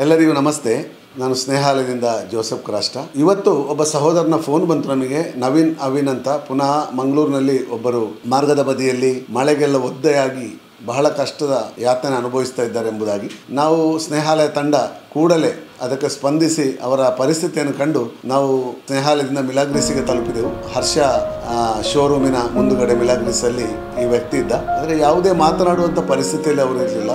ಎಲ್ಲರಿಗೂ ನಮಸ್ತೆ. ನಾನು ಸ್ನೇಹಾಲಯದಿಂದ ಜೋಸೆಫ್ ಕ್ರಾಷ್ಟ. ಇವತ್ತು ಒಬ್ಬ ಸಹೋದರನ ಫೋನ್ ಬಂತು ನಮಗೆ, ನವೀನ್ ಅವಿನ್ ಅಂತ. ಪುನಃ ಮಂಗಳೂರಿನಲ್ಲಿ ಒಬ್ಬರು ಮಾರ್ಗದ ಬದಿಯಲ್ಲಿ ಮಳೆಗೆಲ್ಲ ಒದ್ದೆಯಾಗಿ ಬಹಳ ಕಷ್ಟದ ಯಾತನೆ ಅನುಭವಿಸ್ತಾ ಇದ್ದಾರೆ ಎಂಬುದಾಗಿ ನಾವು ಸ್ನೇಹಾಲಯ ತಂಡ ಕೂಡಲೇ ಅದಕ್ಕೆ ಸ್ಪಂದಿಸಿ ಅವರ ಪರಿಸ್ಥಿತಿಯನ್ನು ಕಂಡು ನಾವು ಸ್ನೇಹಾಲಯದಿಂದ ಮಿಲಾಗ್ರಿಸಿಗೆ ತಲುಪಿದೆವು. ಹರ್ಷ ಶೋರೂಮಿನ ಮುಂದುಗಡೆ ಮಿಲಾಗ್ರಿಸಲ್ಲಿ ಈ ವ್ಯಕ್ತಿ ಇದ್ದ. ಆದರೆ ಯಾವುದೇ ಮಾತನಾಡುವಂಥ ಪರಿಸ್ಥಿತಿಯಲ್ಲಿ ಅವರು ಇರಲಿಲ್ಲ.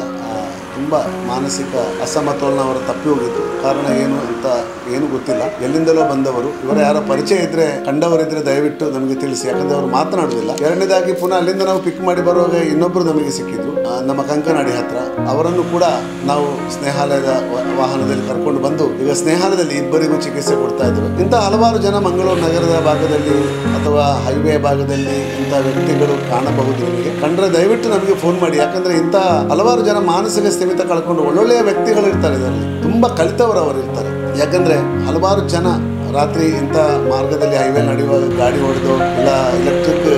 ತುಂಬ ಮಾನಸಿಕ ಅಸಮತೋಲನ ಅವರು ತಪ್ಪಿ ಹೋಗಿತ್ತು. ಕಾರಣ ಏನು ಅಂತ ಏನು ಗೊತ್ತಿಲ್ಲ. ಎಲ್ಲಿಂದಲೋ ಬಂದವರು. ಇವರ ಯಾರ ಪರಿಚಯ ಇದ್ದರೆ, ಕಂಡವರಿದ್ದರೆ ದಯವಿಟ್ಟು ನಮಗೆ ತಿಳಿಸಿ, ಯಾಕಂದರೆ ಅವರು ಮಾತನಾಡುವುದಿಲ್ಲ. ಎರಡನೇದಾಗಿ ಪುನಃ ಅಲ್ಲಿಂದ ನಾವು ಪಿಕ್ ಮಾಡಿ ಬರುವಾಗ ಇನ್ನೊಬ್ಬರು ನಮಗೆ ಸಿಕ್ಕಿದ್ರು, ನಮ್ಮ ಕಂಕನಾಡಿ ಹತ್ರ. ಅವರನ್ನು ಕೂಡ ನಾವು ಸ್ನೇಹಾಲಯದ ವಾಹನದಲ್ಲಿ ಕರ್ಕೊಂಡು ಬಂದು ಈಗ ಸ್ನೇಹಾಲಯದಲ್ಲಿ ಇಬ್ಬರಿಗೂ ಚಿಕಿತ್ಸೆ ಕೊಡ್ತಾ ಇದ್ದೇವೆ. ಇಂಥ ಹಲವಾರು ಜನ ಮಂಗಳೂರು ನಗರದ ಭಾಗದಲ್ಲಿ ಅಥವಾ ಹೈವೇ ಭಾಗದಲ್ಲಿ ಇಂಥ ವ್ಯಕ್ತಿಗಳು ಕಾಣಬಹುದು. ನಿಮಗೆ ಕಂಡ್ರೆ ದಯವಿಟ್ಟು ನಮಗೆ ಫೋನ್ ಮಾಡಿ, ಯಾಕಂದ್ರೆ ಇಂಥ ಹಲವಾರು ಜನ ಮಾನಸಿಕ ಸ್ಥಿಮಿತ ಕಳ್ಕೊಂಡು ಒಳ್ಳೊಳ್ಳೆಯ ವ್ಯಕ್ತಿಗಳು ಇರ್ತಾರೆ. ಇದರಲ್ಲಿ ತುಂಬ ಕಲಿತವರು ಅವರು ಇರ್ತಾರೆ. ಯಾಕಂದ್ರೆ ಹಲವಾರು ಜನ ರಾತ್ರಿ ಇಂಥ ಮಾರ್ಗದಲ್ಲಿ ಹೈವೇ ನಡೆಯುವಾಗ ಗಾಡಿ ಹೊಡೆದು ಇಲ್ಲ ಎಲೆಕ್ಟ್ರಿಕ್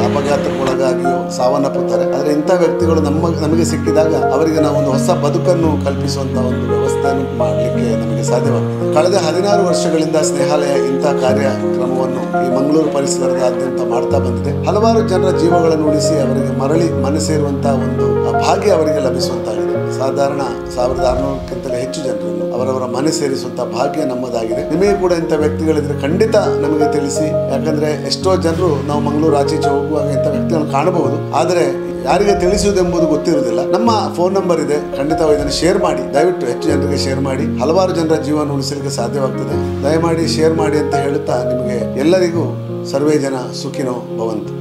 ಅಪಘಾತಕ್ಕೊಳಗಾಗಿಯೋ ಸಾವನ್ನಪ್ಪುತ್ತಾರೆ. ಆದರೆ ಇಂಥ ವ್ಯಕ್ತಿಗಳು ನಮಗೆ ಸಿಕ್ಕಿದಾಗ ಅವರಿಗೆ ನಾವು ಒಂದು ಹೊಸ ಬದುಕನ್ನು ಕಲ್ಪಿಸುವಂಥ ಒಂದು ವ್ಯವಸ್ಥೆಯನ್ನು ಮಾಡಲಿಕ್ಕೆ ನಮಗೆ ಸಾಧ್ಯವಾಗ್ತದೆ. ಕಳೆದ 16 ವರ್ಷಗಳಿಂದ ಸ್ನೇಹಾಲಯ ಇಂಥ ಕಾರ್ಯಕ್ರಮವನ್ನು ಈ ಮಂಗಳೂರು ಪರಿಸರದಾದ್ಯಂತ ಮಾಡ್ತಾ ಬಂದಿದೆ. ಹಲವಾರು ಜನರ ಜೀವಗಳನ್ನು ಉಳಿಸಿ ಅವರಿಗೆ ಮರಳಿ ಮನೆ ಸೇರುವಂತಹ ಒಂದು ಭಾಗ್ಯ ಅವರಿಗೆ ಲಭಿಸುವಂತಾಗಿದೆ. ಸಾಧಾರಣ 1600ಕ್ಕಿಂತಲೇ ಹೆಚ್ಚು ಜನರನ್ನು ಅವರವರ ಮನೆ ಸೇರಿಸುವಂತ ಭಾಗ್ಯ ನಮ್ಮದಾಗಿದೆ. ನಿಮಗೆ ಕೂಡ ಇಂಥ ವ್ಯಕ್ತಿಗಳಿದ್ರೆ ಖಂಡಿತ ನಮಗೆ ತಿಳಿಸಿ. ಯಾಕಂದ್ರೆ ಎಷ್ಟೋ ಜನರು ನಾವು ಮಂಗಳೂರು ಆಚೀಚೆ ಹೋಗುವಾಗ ಇಂಥ ವ್ಯಕ್ತಿಗಳನ್ನು ಕಾಣಬಹುದು, ಆದರೆ ಯಾರಿಗೆ ತಿಳಿಸುವುದೆಂಬುದು ಗೊತ್ತಿರುವುದಿಲ್ಲ. ನಮ್ಮ ಫೋನ್ ನಂಬರ್ ಇದೆ, ಖಂಡಿತ ಇದನ್ನು ಶೇರ್ ಮಾಡಿ. ದಯವಿಟ್ಟು ಹೆಚ್ಚು ಜನರಿಗೆ ಶೇರ್ ಮಾಡಿ. ಹಲವಾರು ಜನರ ಜೀವನ ಉಳಿಸಲಿಕ್ಕೆ ಸಾಧ್ಯವಾಗ್ತದೆ. ದಯಮಾಡಿ ಶೇರ್ ಮಾಡಿ ಅಂತ ಹೇಳುತ್ತಾ ನಿಮಗೆ ಎಲ್ಲರಿಗೂ ಸರ್ವೇ ಜನ ಸುಖಿನೋ ಭವಂತು.